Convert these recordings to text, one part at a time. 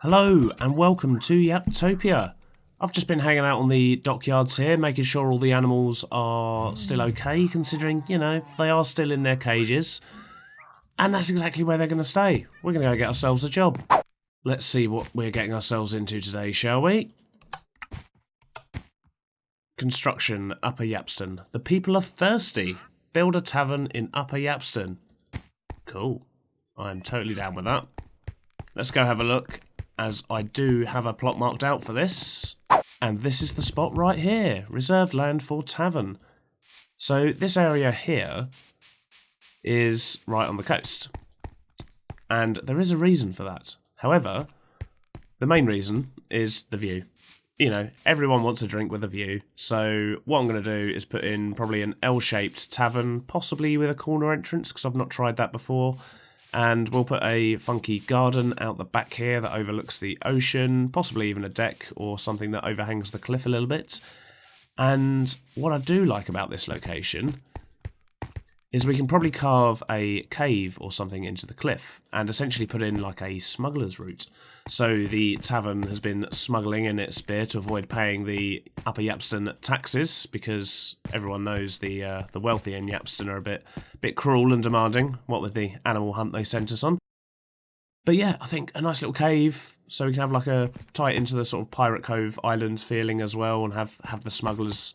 Hello and welcome to Yaptopia. I've just been hanging out on the dockyards here, making sure all the animals are still okay, considering, they are still in their cages. And that's exactly where they're going to stay. We're going to go get ourselves a job. Let's see what we're getting ourselves into today, shall we? Construction, Upper Yapston. The people are thirsty. Build a tavern in Upper Yapston. Cool. I'm totally down with that. Let's go have a look, as I do have a plot marked out for this. And this is the spot right here. Reserved land for tavern. So this area here is right on the coast. And there is a reason for that. However, the main reason is the view. Everyone wants a drink with a view. So what I'm going to do is put in probably an L-shaped tavern, possibly with a corner entrance, because I've not tried that before. And we'll put a funky garden out the back here that overlooks the ocean, possibly even a deck or something that overhangs the cliff a little bit. And what I do like about this location is we can probably carve a cave or something into the cliff and essentially put in like a smuggler's route. So the tavern has been smuggling in its beer to avoid paying the Upper Yapston taxes, because everyone knows the wealthy in Yapston are a bit cruel and demanding, what with the animal hunt they sent us on. But yeah, I think a nice little cave, so we can have like a tie it into the sort of Pirate Cove island feeling as well, and have the smugglers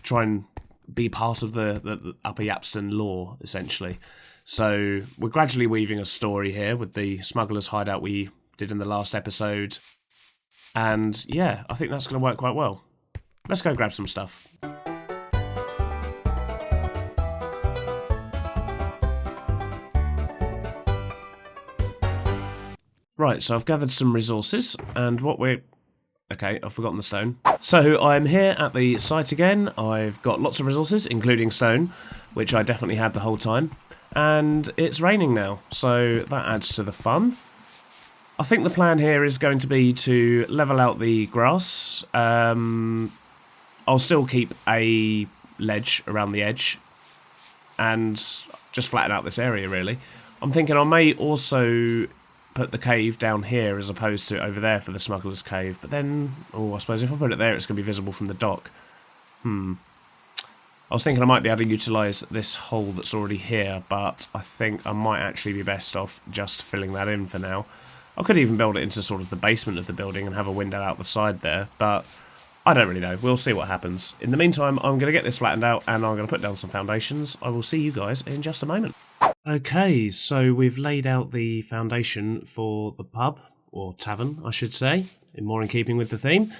try and be part of the Upper Yapston lore, essentially. So we're gradually weaving a story here with the smugglers' hideout we did in the last episode. And yeah, I think that's going to work quite well. Let's go grab some stuff. Right, so I've gathered some resources, and okay, I've forgotten the stone. So I'm here at the site again. I've got lots of resources, including stone, which I definitely had the whole time. And it's raining now, so that adds to the fun. I think the plan here is going to be to level out the grass. I'll still keep a ledge around the edge and just flatten out this area, really. I'm thinking I may also put the cave down here as opposed to over there for the smuggler's cave. But then, I suppose if I put it there, it's going to be visible from the dock. I was thinking I might be able to utilise this hole that's already here, but I think I might actually be best off just filling that in for now. I could even build it into sort of the basement of the building and have a window out the side there, but I don't really know. We'll see what happens. In the meantime, I'm going to get this flattened out and I'm going to put down some foundations. I will see you guys in just a moment. Okay, so we've laid out the foundation for the pub, or tavern, I should say, more in keeping with the theme.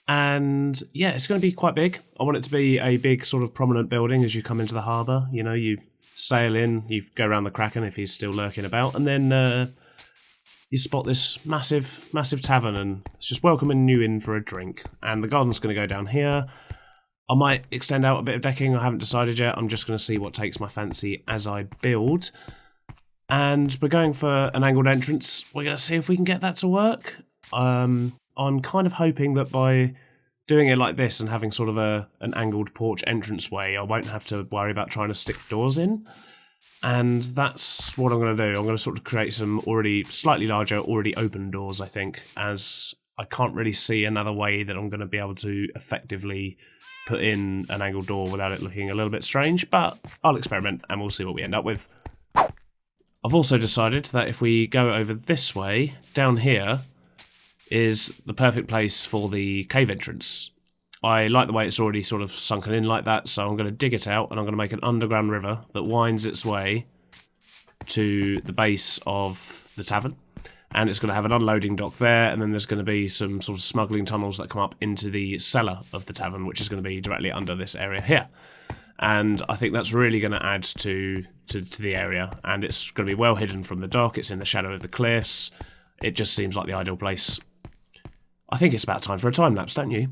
And yeah, it's going to be quite big. I want it to be a big sort of prominent building as you come into the harbour. You sail in, you go around the Kraken if he's still lurking about, and then you spot this massive tavern, and it's just welcoming you in for a drink. And the garden's going to go down here. I might extend out a bit of decking, I haven't decided yet. I'm just going to see what takes my fancy as I build. And we're going for an angled entrance. We're going to see if we can get that to work. I'm kind of hoping that by doing it like this and having sort of an angled porch entranceway, I won't have to worry about trying to stick doors in. And that's what I'm going to do. I'm going to sort of create some already slightly larger, already open doors, I think, as I can't really see another way that I'm going to be able to effectively put in an angled door without it looking a little bit strange, but I'll experiment and we'll see what we end up with. I've also decided that if we go over this way, down here is the perfect place for the cave entrance. I like the way it's already sort of sunken in like that, so I'm going to dig it out and I'm going to make an underground river that winds its way to the base of the tavern. And it's going to have an unloading dock there, and then there's going to be some sort of smuggling tunnels that come up into the cellar of the tavern, which is going to be directly under this area here. And I think that's really going to add to the area, and it's going to be well hidden from the dock. It's in the shadow of the cliffs. It just seems like the ideal place. I think it's about time for a time lapse, don't you?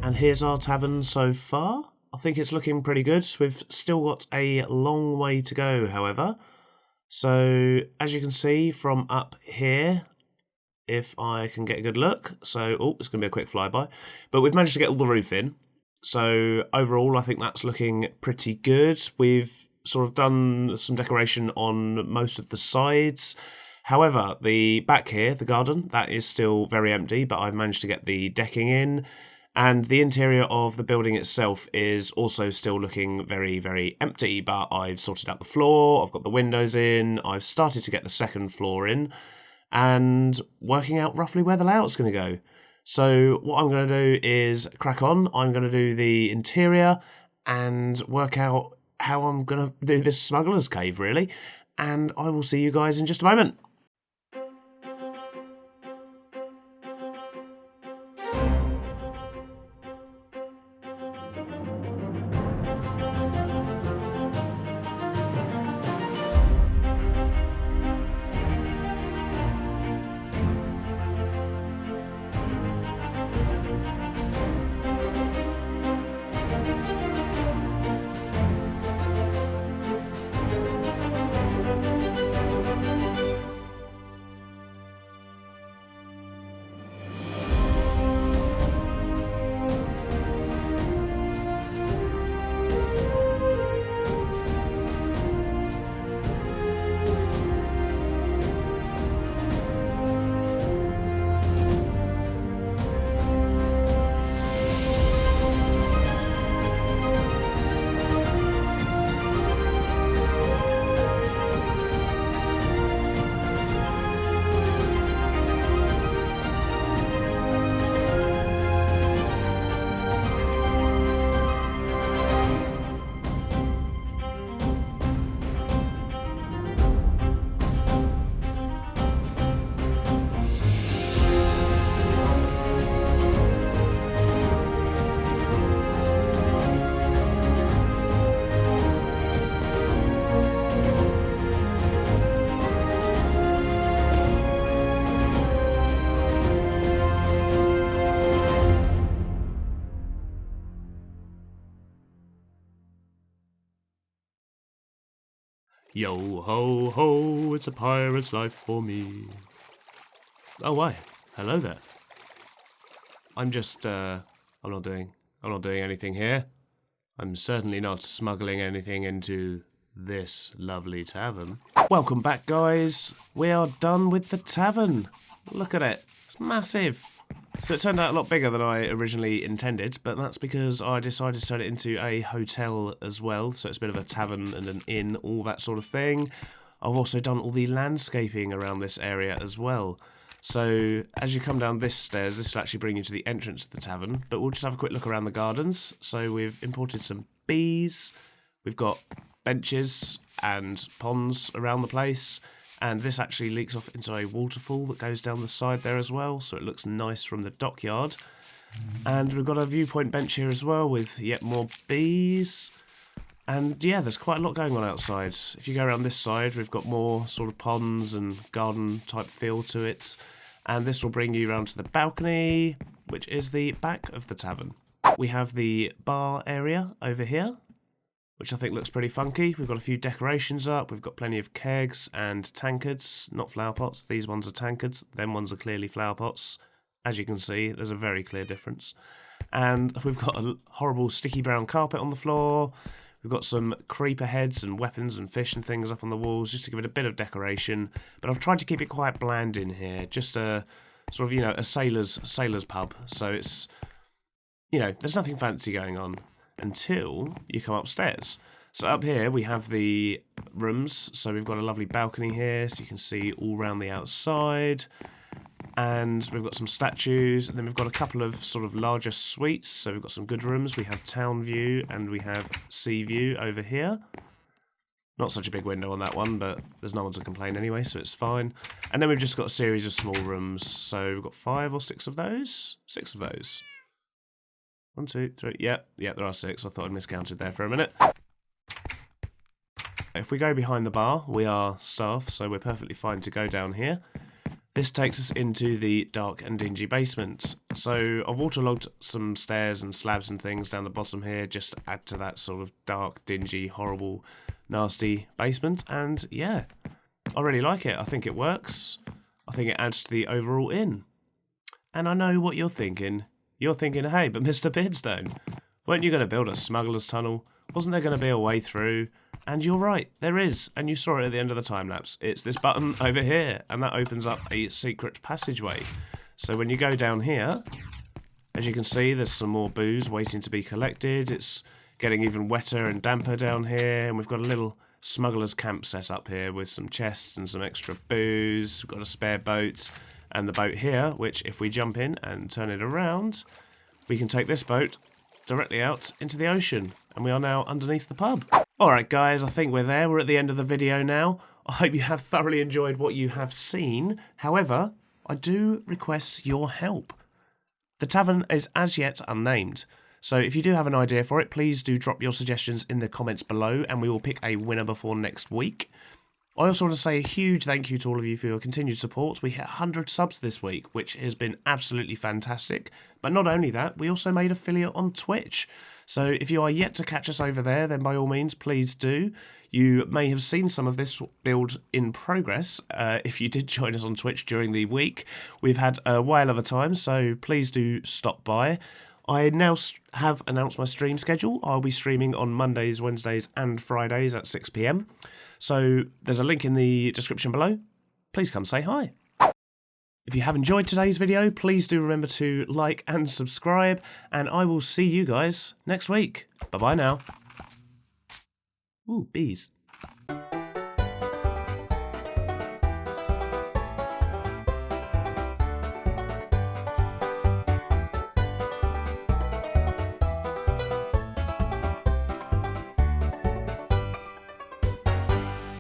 And here's our tavern so far. I think it's looking pretty good. We've still got a long way to go, however. So, as you can see from up here, if I can get a good look. So, oh, it's going to be a quick flyby. But we've managed to get all the roof in. So, overall, I think that's looking pretty good. We've sort of done some decoration on most of the sides. However, the back here, the garden, that is still very empty, but I've managed to get the decking in. And the interior of the building itself is also still looking very, very empty, but I've sorted out the floor, I've got the windows in, I've started to get the second floor in, and working out roughly where the layout's going to go. So what I'm going to do is crack on. I'm going to do the interior and work out how I'm going to do this smuggler's cave, really. And I will see you guys in just a moment. Yo ho ho, it's a pirate's life for me. Oh why? Hello there. I'm just I'm not doing anything here. I'm certainly not smuggling anything into this lovely tavern. Welcome back, guys. We are done with the tavern. Look at it. It's massive. So it turned out a lot bigger than I originally intended, but that's because I decided to turn it into a hotel as well. So it's a bit of a tavern and an inn, all that sort of thing. I've also done all the landscaping around this area as well. So as you come down this stairs, this will actually bring you to the entrance of the tavern, but we'll just have a quick look around the gardens. So we've imported some bees, we've got benches and ponds around the place, and this actually leaks off into a waterfall that goes down the side there as well, so it looks nice from the dockyard. And we've got a viewpoint bench here as well with yet more bees. And yeah, there's quite a lot going on outside. If you go around this side, we've got more sort of ponds and garden type feel to it. And this will bring you around to the balcony, which is the back of the tavern. We have the bar area over here, which I think looks pretty funky. We've got a few decorations up. We've got plenty of kegs and tankards, not flower pots. These ones are tankards. Them ones are clearly flower pots. As you can see, there's a very clear difference. And we've got a horrible sticky brown carpet on the floor. We've got some creeper heads and weapons and fish and things up on the walls just to give it a bit of decoration. But I've tried to keep it quite bland in here. Just a sort of, you know, a sailor's pub. So it's, you know, there's nothing fancy going on until you come upstairs. So up here we have the rooms. So we've got a lovely balcony here so you can see all around the outside. And we've got some statues, and then we've got a couple of sort of larger suites. So we've got some good rooms. We have town view and we have sea view over here. Not such a big window on that one, but there's no one to complain anyway, so it's fine. And then we've just got a series of small rooms. So we've got 5 or 6 of those. 6 of those. 1, 2, 3. Yeah, there are 6. I thought I'd miscounted there for a minute. If we go behind the bar, we are staff, so we're perfectly fine to go down here. This takes us into the dark and dingy basement. So I've waterlogged some stairs and slabs and things down the bottom here just to add to that sort of dark, dingy, horrible, nasty basement. And yeah, I really like it. I think it works. I think it adds to the overall inn. And I know what you're thinking. You're thinking, hey, but Mr. Beardstone, weren't you going to build a smuggler's tunnel? Wasn't there going to be a way through? And you're right, there is. And you saw it at the end of the time-lapse. It's this button over here, and that opens up a secret passageway. So when you go down here, as you can see, there's some more booze waiting to be collected. It's getting even wetter and damper down here, and we've got a little smuggler's camp set up here with some chests and some extra booze. We've got a spare boat, and the boat here, which if we jump in and turn it around, we can take this boat directly out into the ocean, and we are now underneath the pub. Alright guys, I think we're there. We're at the end of the video now. I hope you have thoroughly enjoyed what you have seen. However, I do request your help. The tavern is as yet unnamed, so if you do have an idea for it, please do drop your suggestions in the comments below, and we will pick a winner before next week. I also want to say a huge thank you to all of you for your continued support. We hit 100 subs this week, which has been absolutely fantastic. But not only that, we also made affiliate on Twitch. So if you are yet to catch us over there, then by all means, please do. You may have seen some of this build in progress if you did join us on Twitch during the week. We've had a whale of a time, so please do stop by. I now have announced my stream schedule. I'll be streaming on Mondays, Wednesdays and Fridays at 6 PM. So there's a link in the description below. Please come say hi. If you have enjoyed today's video, please do remember to like and subscribe, and I will see you guys next week. Bye-bye now. Ooh, bees.